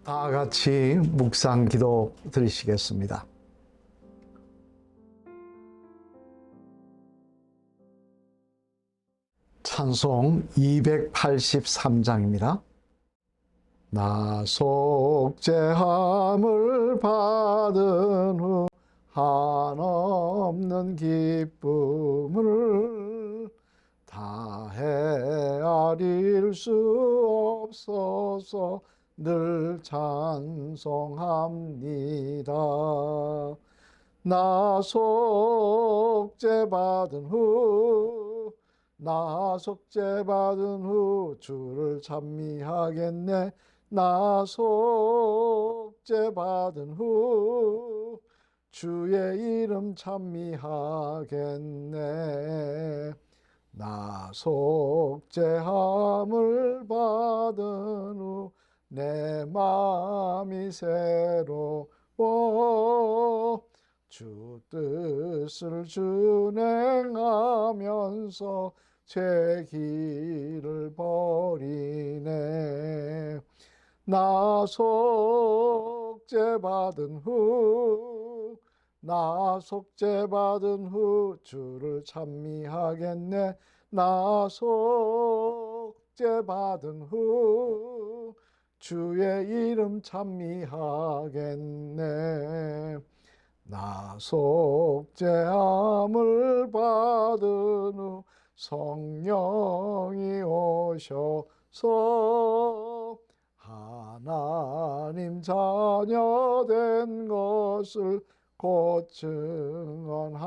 다 같이 묵상 기도 드리시겠습니다. 찬송 283장입니다. 나 속죄함을 받은 후 한없는 기쁨을 다 헤아릴 수 없어서 늘 찬송합니다. 나 속죄받은 후 주를 찬미하겠네. 나 속죄받은 후 주의 이름 찬미하겠네. 나 속죄함을 받은 후 내 마음이 새로워 주 뜻을 준행하면서 제 길을 버리네. 나 속죄받은 후 주를 찬미하겠네. 나 속죄받은 후 주의 이름 찬미하겠네. 나 속죄함을 받은 후 성령이 오셔서 하나님 자녀 된 것을 곧 증언합니다.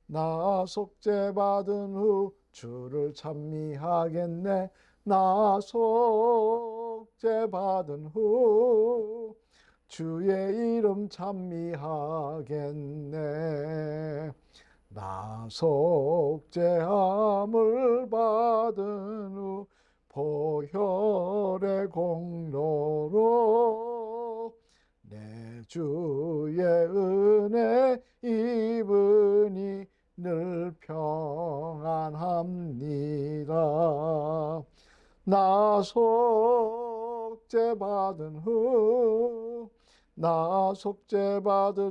나 속죄받은 후 주를 찬미하겠네. 나 속죄받은 후 주의 이름 찬미하겠네. 나 속죄함을 받은 후 보혈의 공로로 내 주의 은혜 입으니 늘 평안합니다. 나 속죄받은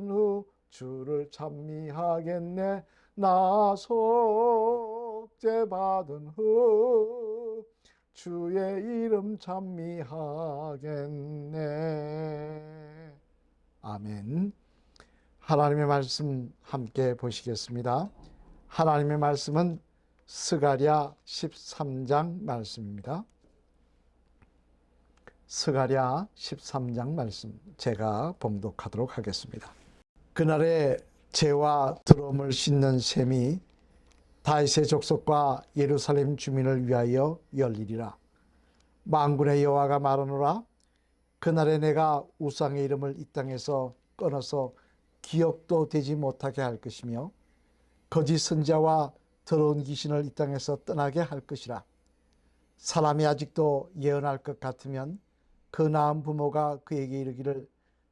후 주를 찬미하겠네. 나 속죄받은 후 주의 이름 찬미하겠네. 아멘. 하나님의 말씀 함께 보시겠습니다. 하나님의 말씀은 스가랴 13장 말씀입니다. 스가랴 13장 말씀 제가 봉독하도록 하겠습니다. 그날에 재와 드럼을 씻는 셈이 다윗의 족속과 예루살렘 주민을 위하여 열리리라. 만군의 여호와가 말하노라. 그날에 내가 우상의 이름을 이 땅에서 끊어서 기억도 되지 못하게 할 것이며 거짓 선지자와 더러운 귀신을 이 땅에서 떠나게 할 것이라. 사람이 아직도 예언할 것 같으면 그 낳은 부모가 그에게 이르기를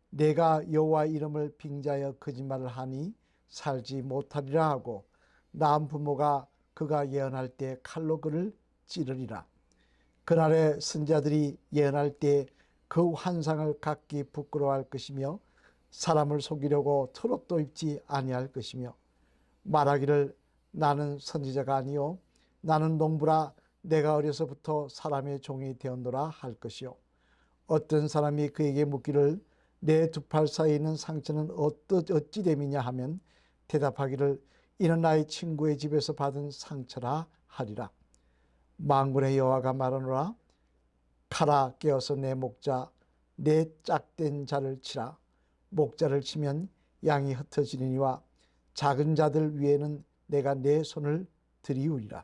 내가 여호와 이름을 빙자하여 거짓말을 하니 살지 못하리라 하고 낳은 부모가 그가 예언할 때 칼로 그를 찌르리라. 그날에 선지자들이 예언할 때 그 환상을 갖기 부끄러워할 것이며 사람을 속이려고 털옷도 입지 아니할 것이며 말하기를 나는 선지자가 아니요 나는 농부라 내가 어려서부터 사람의 종이 되었노라 할 것이요 어떤 사람이 그에게 묻기를 내 두 팔 사이에 있는 상처는 어찌 됨이냐 하면 대답하기를 이는 나의 친구의 집에서 받은 상처라 하리라. 만군의 여호와가 말하노라. 칼아 깨어서 내 목자 내 짝된 자를 치라. 목자를 치면 양이 흩어지리니와 작은 자들 위에는 내가 내 손을 들이우리라.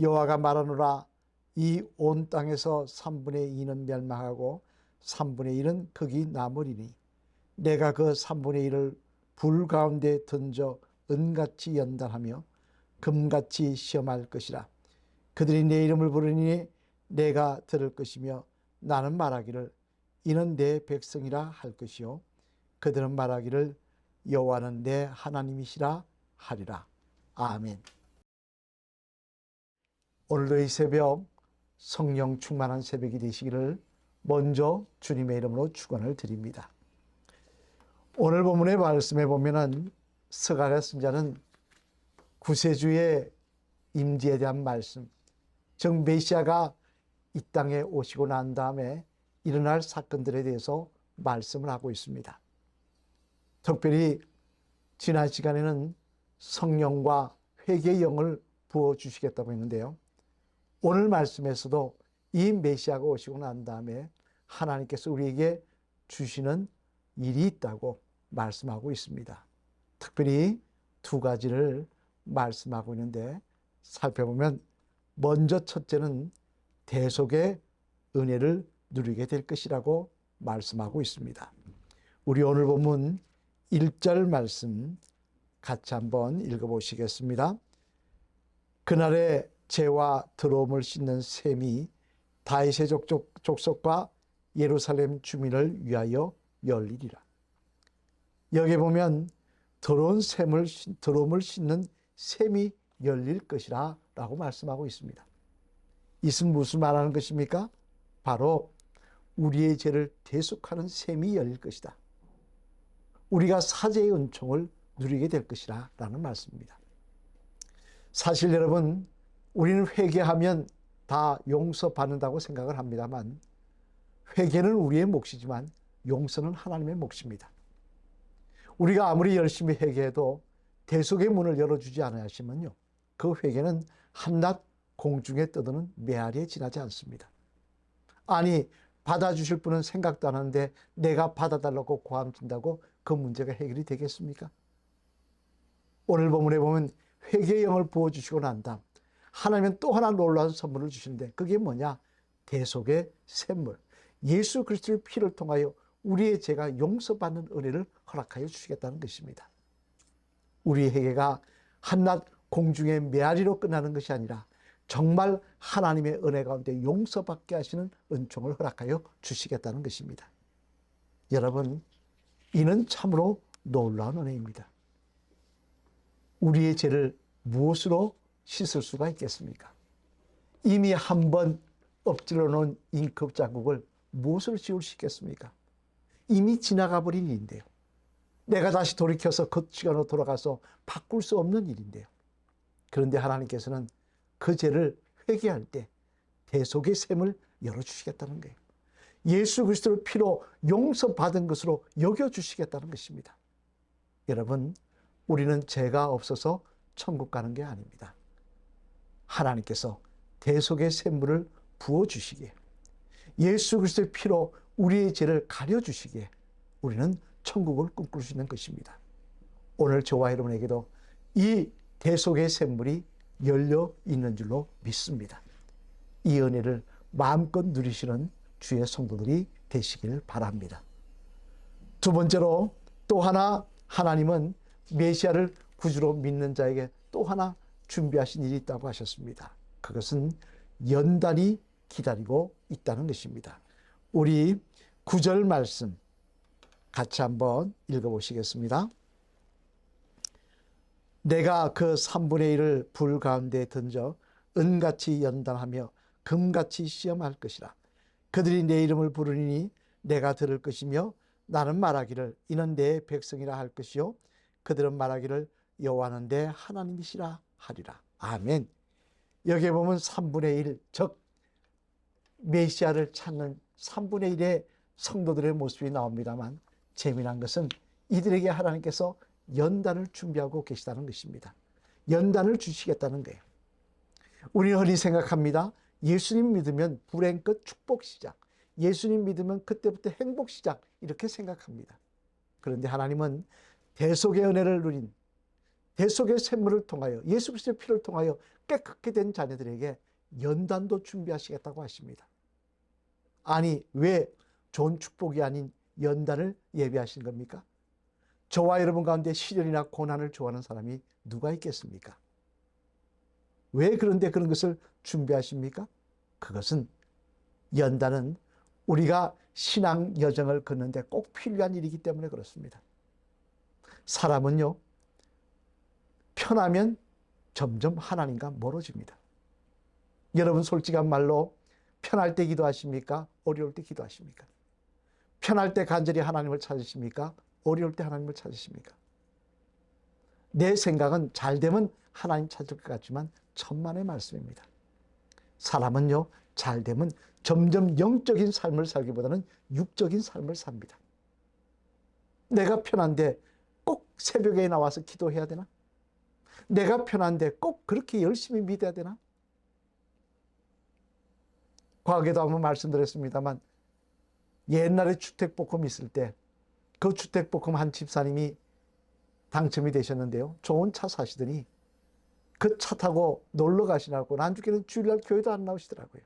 여호와가 말하노라. 이 온 땅에서 3분의 2는 멸망하고 3분의 1은 거기 남으리니 내가 그 3분의 1을 불 가운데 던져 은같이 연단하며 금같이 시험할 것이라. 그들이 내 이름을 부르니 내가 들을 것이며 나는 말하기를 이는 내 백성이라 할 것이요 그들은 말하기를 여호와는 내 하나님이시라 하리라. 아멘. 오늘도 이 새벽 성령 충만한 새벽이 되시기를 먼저 주님의 이름으로 축원을 드립니다. 오늘 본문의 말씀에 보면은 스가랴 선지자는 구세주의 임재에 대한 말씀, 즉 메시아가 이 땅에 오시고 난 다음에 일어날 사건들에 대해서 말씀을 하고 있습니다. 특별히 지난 시간에는 성령과 회개의 영을 부어주시겠다고 했는데요. 오늘 말씀에서도 이 메시아가 오시고 난 다음에 하나님께서 우리에게 주시는 일이 있다고 말씀하고 있습니다. 특별히 두 가지를 말씀하고 있는데 살펴보면 먼저 첫째는 대속의 은혜를 누리게 될 것이라고 말씀하고 있습니다. 우리 오늘 본문 1절 말씀 같이 한번 읽어보시겠습니다. 그날에 죄와 더러움을 씻는 샘이 다윗의 족속과 예루살렘 주민을 위하여 열리리라. 여기 보면 더러움을 씻는 샘이 열릴 것이라 라고 말씀하고 있습니다. 이것은 무슨 말하는 것입니까? 바로 우리의 죄를 대속하는 샘이 열릴 것이다. 우리가 사죄의 은총을 누리게 될 것이라 라는 말씀입니다. 사실 여러분, 우리는 회개하면 다 용서받는다고 생각을 합니다만 회개는 우리의 몫이지만 용서는 하나님의 몫입니다. 우리가 아무리 열심히 회개해도 대속의 문을 열어주지 않으시면요, 그 회개는 한낱 공중에 떠드는 메아리에 지나지 않습니다. 아니, 받아주실 분은 생각도 안 하는데 내가 받아달라고 고함친다고 그 문제가 해결이 되겠습니까? 오늘 본문에 보면 회개의 영을 부어주시고 난 다음 하나님은 또 하나 놀라운 선물을 주시는데 그게 뭐냐? 대속의 샘물, 예수 그리스도의 피를 통하여 우리의 죄가 용서받는 은혜를 허락하여 주시겠다는 것입니다. 우리의 회개가 한낱 공중의 메아리로 끝나는 것이 아니라 정말 하나님의 은혜 가운데 용서받게 하시는 은총을 허락하여 주시겠다는 것입니다. 여러분, 이는 참으로 놀라운 은혜입니다. 우리의 죄를 무엇으로 씻을 수가 있겠습니까? 이미 한 번 엎질러 놓은 잉크 자국을 무엇으로 지울 수 있겠습니까? 이미 지나가 버린 일인데요. 내가 다시 돌이켜서 그 시간으로 돌아가서 바꿀 수 없는 일인데요. 그런데 하나님께서는 그 죄를 회개할 때 대속의 샘을 열어주시겠다는 거예요. 예수 그리스도의 피로 용서받은 것으로 여겨주시겠다는 것입니다. 여러분, 우리는 죄가 없어서 천국 가는 게 아닙니다. 하나님께서 대속의 샘물을 부어주시기에, 예수 그리스도의 피로 우리의 죄를 가려주시기에 우리는 천국을 꿈꿀 수 있는 것입니다. 오늘 저와 여러분에게도 이 대속의 샘물이 열려 있는 줄로 믿습니다. 이 은혜를 마음껏 누리시는 주의 성도들이 되시길 바랍니다. 두 번째로 또 하나, 하나님은 메시아를 구주로 믿는 자에게 또 하나 준비하신 일이 있다고 하셨습니다. 그것은 연단이 기다리고 있다는 것입니다. 우리 9절 말씀 같이 한번 읽어보시겠습니다. 내가 그 3분의 1을 불 가운데 던져 은같이 연단하며 금같이 시험할 것이라. 그들이 내 이름을 부르니 내가 들을 것이며 나는 말하기를 이는 내 백성이라 할 것이요 그들은 말하기를 여호와는 내 하나님이시라 하리라. 아멘. 여기에 보면 3분의 1, 즉 메시아를 찾는 3분의 1의 성도들의 모습이 나옵니다만 재미난 것은 이들에게 하나님께서 연단을 준비하고 계시다는 것입니다. 연단을 주시겠다는 거예요. 우리는 흔히 생각합니다. 예수님 믿으면 불행 끝 축복 시작, 예수님 믿으면 그때부터 행복 시작, 이렇게 생각합니다. 그런데 하나님은 대속의 은혜를 누린, 대속의 샘물을 통하여 예수 그리스도의 피를 통하여 깨끗게 된 자녀들에게 연단도 준비하시겠다고 하십니다. 아니, 왜 좋은 축복이 아닌 연단을 예비하신 겁니까? 저와 여러분 가운데 시련이나 고난을 좋아하는 사람이 누가 있겠습니까? 왜 그런데 그런 것을 준비하십니까? 그것은, 연단은 우리가 신앙 여정을 걷는데 꼭 필요한 일이기 때문에 그렇습니다. 사람은요, 편하면 점점 하나님과 멀어집니다. 여러분 솔직한 말로 편할 때 기도하십니까? 어려울 때 기도하십니까? 편할 때 간절히 하나님을 찾으십니까? 어려울 때 하나님을 찾으십니까? 내 생각은 잘 되면 하나님 찾을 것 같지만 천만의 말씀입니다. 사람은요, 잘 되면 점점 영적인 삶을 살기보다는 육적인 삶을 삽니다. 내가 편한데 꼭 새벽에 나와서 기도해야 되나? 내가 편한데 꼭 그렇게 열심히 믿어야 되나? 과거에도 한번 말씀드렸습니다만 옛날에 주택복권 있을 때 그 주택복권 한 집사님이 당첨이 되셨는데요. 좋은 차 사시더니 그 차 타고 놀러 가시라고 난주기는 주일날 교회도 안 나오시더라고요.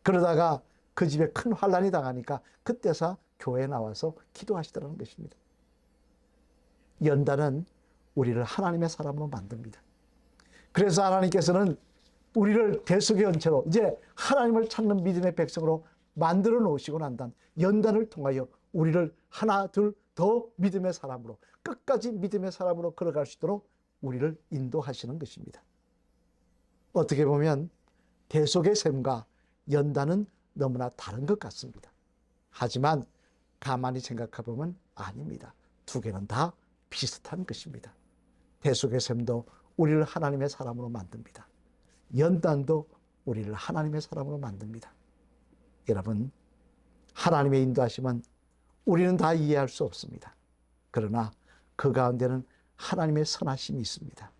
그러다가 그 집에 큰 환란이 당하니까 그때서 교회에 나와서 기도하시더라는 것입니다. 연단은 우리를 하나님의 사람으로 만듭니다. 그래서 하나님께서는 우리를 대속의 연체로 이제 하나님을 찾는 믿음의 백성으로 만들어 놓으시고 난 다음 연단을 통하여 우리를 하나 둘 더 믿음의 사람으로 끝까지 믿음의 사람으로 걸어갈 수 있도록 우리를 인도하시는 것입니다. 어떻게 보면 대속의 셈과 연단은 너무나 다른 것 같습니다. 하지만 가만히 생각해 보면 아닙니다. 두 개는 다 비슷한 것입니다. 대속의 셈도 우리를 하나님의 사람으로 만듭니다. 연단도 우리를 하나님의 사람으로 만듭니다. 여러분, 하나님의 인도하심은 우리는 다 이해할 수 없습니다. 그러나 그 가운데는 하나님의 선하심이 있습니다.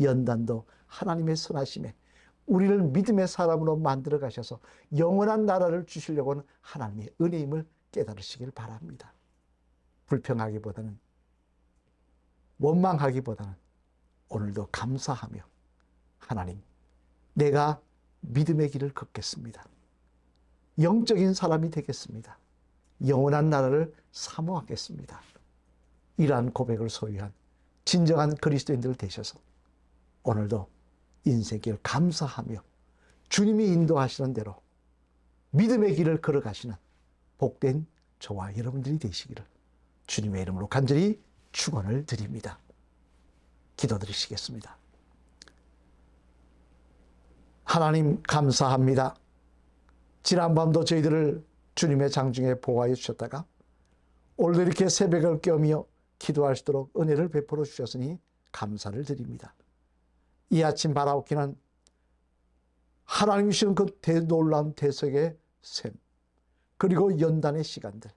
연단도 하나님의 선하심에 우리를 믿음의 사람으로 만들어 가셔서 영원한 나라를 주시려고 하는 하나님의 은혜임을 깨달으시길 바랍니다. 불평하기보다는, 원망하기보다는 오늘도 감사하며 하나님, 내가 믿음의 길을 걷겠습니다. 영적인 사람이 되겠습니다. 영원한 나라를 사모하겠습니다. 이러한 고백을 소유한 진정한 그리스도인들 되셔서 오늘도 인생길 감사하며 주님이 인도하시는 대로 믿음의 길을 걸어가시는 복된 저와 여러분들이 되시기를 주님의 이름으로 간절히 축원을 드립니다. 기도드리시겠습니다. 하나님 감사합니다. 지난밤도 저희들을 주님의 장중에 보호하여 주셨다가 오늘도 이렇게 새벽을 깨우며 기도할 수 있도록 은혜를 베풀어 주셨으니 감사를 드립니다. 이 아침 바라옵기는 하나님이 주시는 그 놀라운 대속의 셈 그리고 연단의 시간들,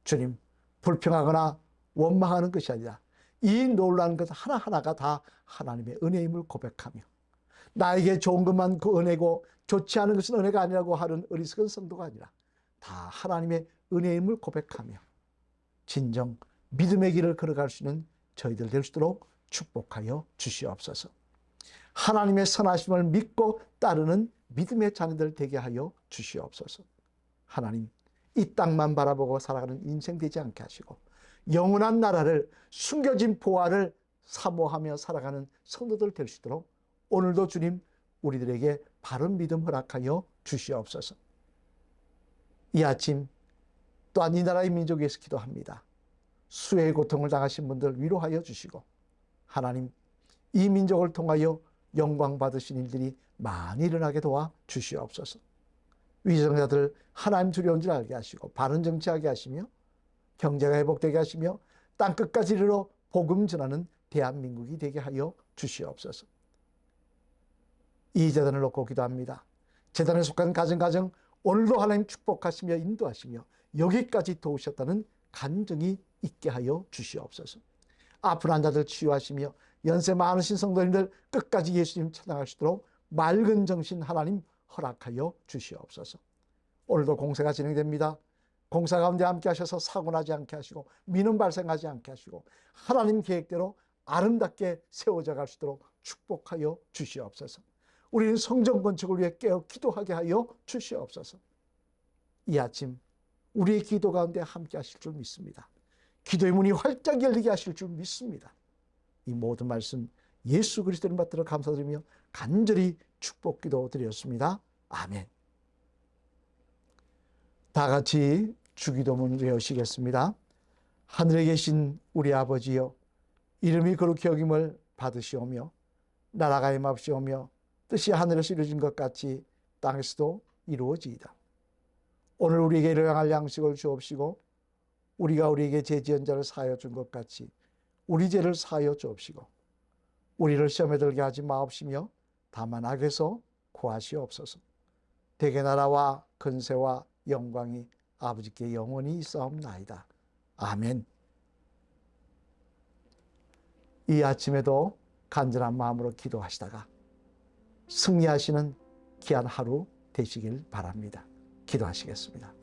주님 불평하거나 원망하는 것이 아니라 이 놀라운 것 하나하나가 다 하나님의 은혜임을 고백하며 나에게 좋은 것만 그 은혜고 좋지 않은 것은 은혜가 아니라고 하는 어리석은 성도가 아니라 다 하나님의 은혜임을 고백하며 진정 믿음의 길을 걸어갈 수 있는 저희들 될 수 있도록 축복하여 주시옵소서. 하나님의 선하심을 믿고 따르는 믿음의 자녀들 되게 하여 주시옵소서. 하나님, 이 땅만 바라보고 살아가는 인생 되지 않게 하시고 영원한 나라를, 숨겨진 보화를 사모하며 살아가는 성도들 될 수 있도록 오늘도 주님 우리들에게 바른 믿음 허락하여 주시옵소서. 이 아침 또한 이 나라의 민족에 위해서 기도합니다. 수해의 고통을 당하신 분들 위로하여 주시고 하나님, 이 민족을 통하여 영광 받으신 일들이 많이 일어나게 도와 주시옵소서. 위정자들 하나님 두려운 줄 알게 하시고 바른 정치하게 하시며 경제가 회복되게 하시며 땅끝까지 이르러 복음 전하는 대한민국이 되게 하여 주시옵소서. 이 재단을 놓고 기도합니다. 재단에 속한 가정 오늘도 하나님 축복하시며 인도하시며 여기까지 도우셨다는 간증이 있게 하여 주시옵소서. 아픈 환자들 치유하시며 연세 많으신 성도님들 끝까지 예수님 찬양할 수 있도록 맑은 정신 하나님 허락하여 주시옵소서. 오늘도 공사가 진행됩니다. 공사 가운데 함께 하셔서 사고 나지 않게 하시고 민원 발생하지 않게 하시고 하나님 계획대로 아름답게 세워져 갈 수 있도록 축복하여 주시옵소서. 우리는 성전 건축을 위해 깨어 기도하게 하여 주시옵소서. 이 아침 우리의 기도 가운데 함께 하실 줄 믿습니다. 기도의 문이 활짝 열리게 하실 줄 믿습니다. 이 모든 말씀 예수 그리스도를 받들어 감사드리며 간절히 축복 기도 드렸습니다. 아멘. 다 같이 주기도문 외우시겠습니다. 하늘에 계신 우리 아버지여, 이름이 거룩히 여김을 받으시오며 나라가 임합시오며 뜻이 하늘에서 이루어진 것 같이 땅에서도 이루어지이다. 오늘 우리에게 일용할 양식을 주옵시고 우리가 우리에게 죄 지은 자를 사하여 준 것 같이 우리 죄를 사하여 주옵시고 우리를 시험에 들게 하지 마옵시며 다만 악에서 구하시옵소서. 대개 나라와 근세와 영광이 아버지께 영원히 있사옵나이다. 아멘. 이 아침에도 간절한 마음으로 기도하시다가 승리하시는 귀한 하루 되시길 바랍니다. 기도하시겠습니다.